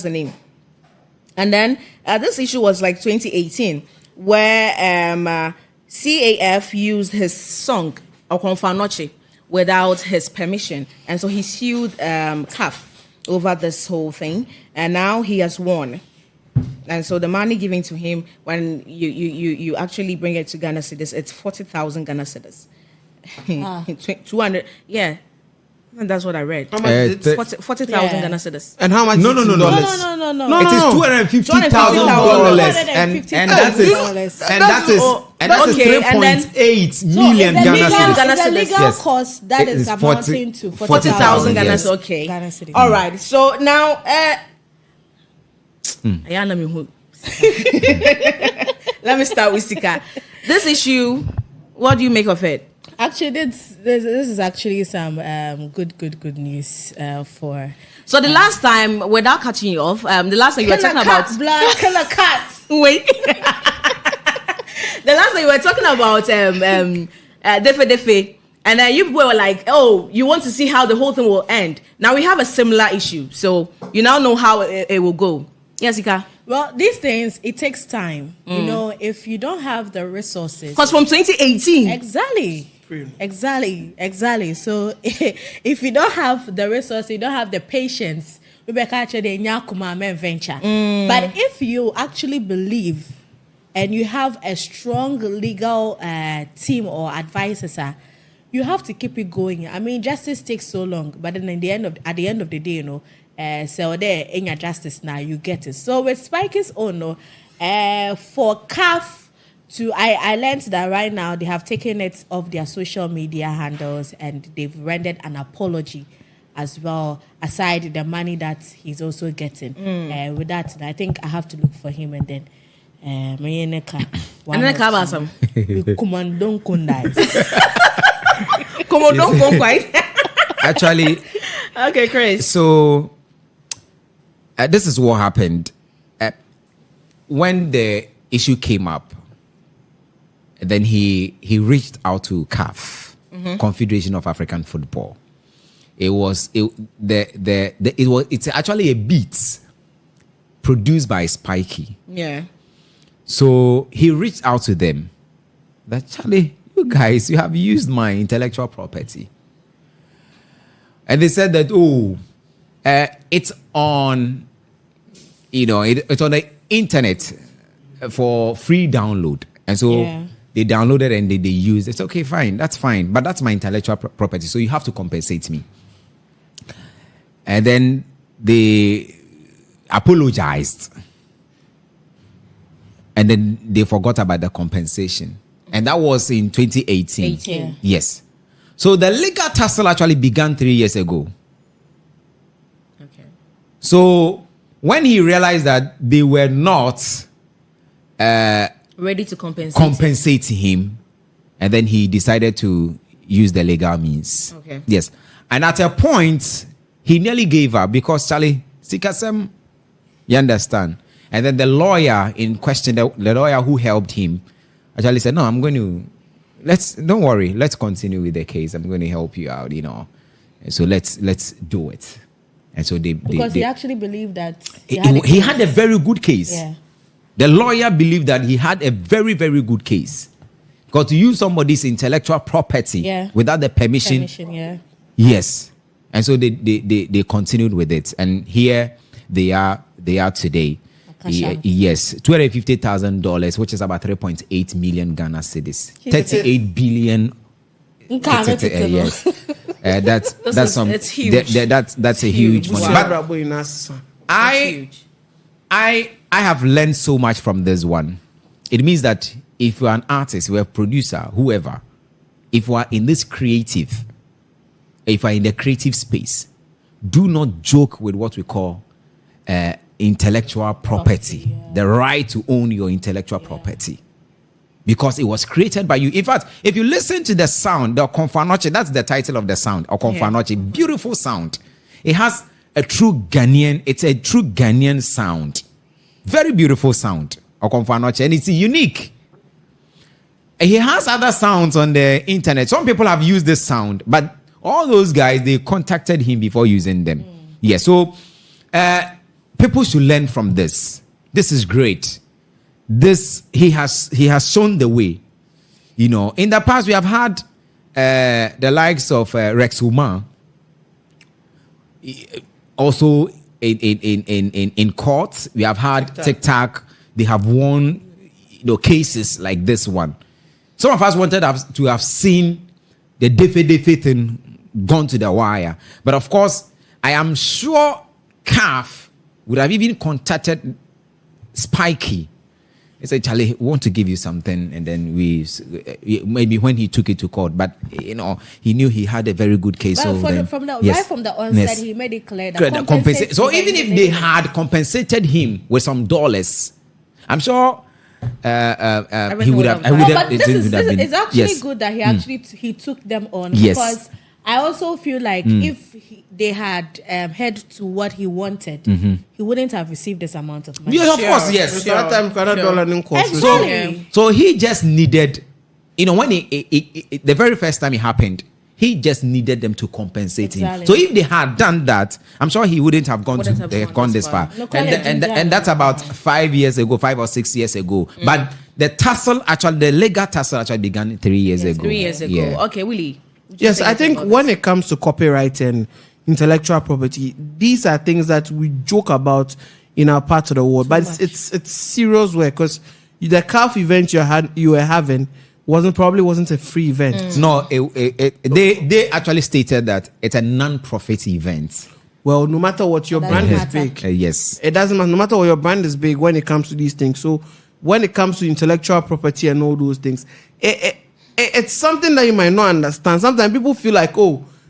the name. And then this issue was like 2018, where CAF used his song Okonfa without his permission, and so he sued CAF over this whole thing, and now he has won. And so the money given to him, when you actually bring it to Ghana cedis, it's 40,000 Ghana cedis. 200, yeah. And that's what I read. How much? 40,000 Ghana cedis. And how much? No. It is $250,000, and that is 3.8 million Ghana cedis. The legal cost that is amounting to 40,000 Ghana cedis. Okay. Ghana cedis. All right. So now, let me start with Sika. This issue, what do you make of it? Actually, this is actually some good news for. So the last time, without cutting you off, the last time you were talking about killer cat. Wait. The last time you were talking about Defe, and then you people were like, "Oh, you want to see how the whole thing will end." Now we have a similar issue, so you now know how it will go. Yes, Ika. Well, these things, it takes time. You know, if you don't have the resources. Because from 2018. Exactly. So if you don't have the resources, you don't have the patience, but if you actually believe and you have a strong legal team or advisors, you have to keep it going. I mean, justice takes so long, but then at the end of the day, you know, so there in your justice now you get it. So with Spike's own, for CAF to I learned that right now they have taken it off their social media handles and they've rendered an apology as well, aside the money that he's also getting. With that, I think I have to look for him and then Actually, okay, Chris. So this is what happened when the issue came up. Then he reached out to CAF, Confederation of African Football. It's actually a beat produced by Spikey. Yeah. So he reached out to them. That Charlie, you guys, you have used my intellectual property. And they said that it's on, it's on the internet for free download, and so. Yeah. They downloaded and they used it. It's okay, fine, that's fine. But that's my intellectual property, so you have to compensate me. And then they apologized. And then they forgot about the compensation. And that was in 2018. Yes. So the legal tussle actually began 3 years ago. Okay. So when he realized that they were not... ready to compensate him, and then he decided to use the legal means. Okay. Yes. And at a point, he nearly gave up because Charlie Sikasem, you understand? And then the lawyer in question, the lawyer who helped him, actually said, "No, I'm going to don't worry, let's continue with the case. I'm going to help you out, And so let's do it." And so he actually believed that he had a very good case. Yeah. The lawyer believed that he had a very, very good case. Because to use somebody's intellectual property without the permission. Yes. And so they continued with it. And here they are today. Yes. $250,000, which is about 3.8 million Ghana cedis. 38 billion. Yes. It's huge. That's a huge money. But I have learned so much from this one. It means that if you're an artist, you're a producer, whoever, if you are in this creative, if you are in the creative space, do not joke with what we call intellectual property, the right to own your intellectual property. Because it was created by you. In fact, if you listen to the sound, the Okonfa, that's the title of the sound, Okonfa, beautiful sound. It has it's a true Ghanaian sound. Very beautiful sound, Okonfa, and it's unique. He has other sounds on the internet. Some people have used this sound, but all those guys, they contacted him before using them. Yeah, so people should learn from this. This is great. This he has shown the way. You know, in the past we have had the likes of Rex Uma. Also in courts, we have had TikTok. They have won, cases like this one. Some of us wanted to have seen the Defe thing gone to the wire, but of course, I am sure CAF would have even contacted Spikey. He said, Charlie, we want to give you something. And then we maybe when he took it to court, but he knew he had a very good case. But right from the onset, he made it clear that so even if they had compensated him with some dollars, I'm sure he would have. It's actually good that he took them on, because I also feel like if they had head to what he wanted, he wouldn't have received this amount of money. Yeah, of course, yes. Exactly. So he just needed, when the very first time it happened, he just needed them to compensate him. So if they had done that, I'm sure he wouldn't have gone this far. And that's about 5 or 6 years ago. But the legal tussle actually began 3 years ago. 3 years ago. Yeah. Okay, Willie. Yes, I think when it comes to copyright and intellectual property, these are things that we joke about in our part of the world, but it's serious work, because the CAF event you were having wasn't a free event. No, they actually stated that it's a non-profit event. Well, no matter what, your brand is big. Yes, it doesn't matter. No matter what, your brand is big when it comes to these things. So when it comes to intellectual property and all those things, it's something that you might not understand. Sometimes people feel like,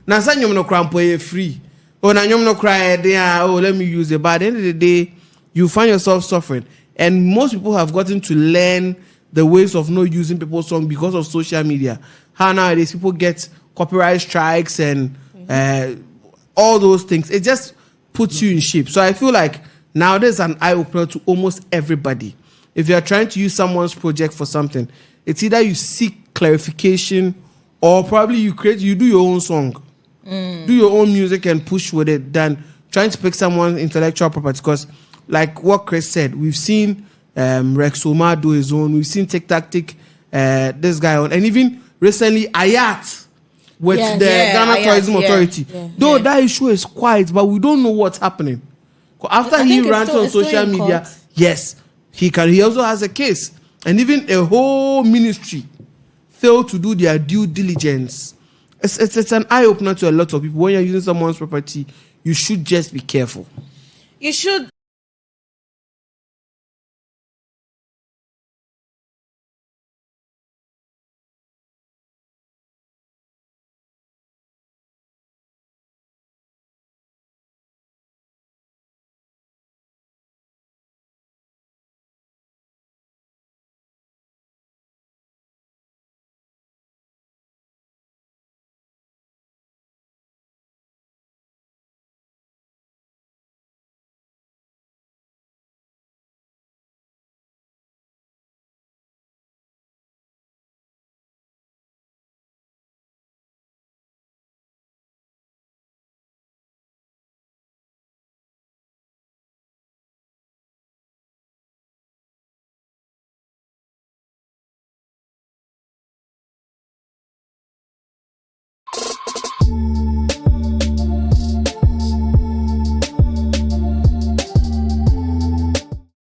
now say you no cry free. Now you no cry there. Let me use it. But at the end of the day, you find yourself suffering. And most people have gotten to learn the ways of not using people's song because of social media. How nowadays people get copyright strikes and all those things. It just puts you in shape. So I feel like now there's an eye opener to almost everybody. If you're trying to use someone's project for something, it's either you seek clarification or probably you do your own song, do your own music and push with it, than trying to pick someone's intellectual property. Because like what Chris said, we've seen Rex Omar do his own, we've seen this guy on, and even recently Ayat with the Ghana Tourism Authority. Though that issue is quiet, but we don't know what's happening. After he ran on social media, he also has a case. And even a whole ministry failed to do their due diligence. It's an eye-opener to a lot of people. When you're using someone's property, you should just be careful. You should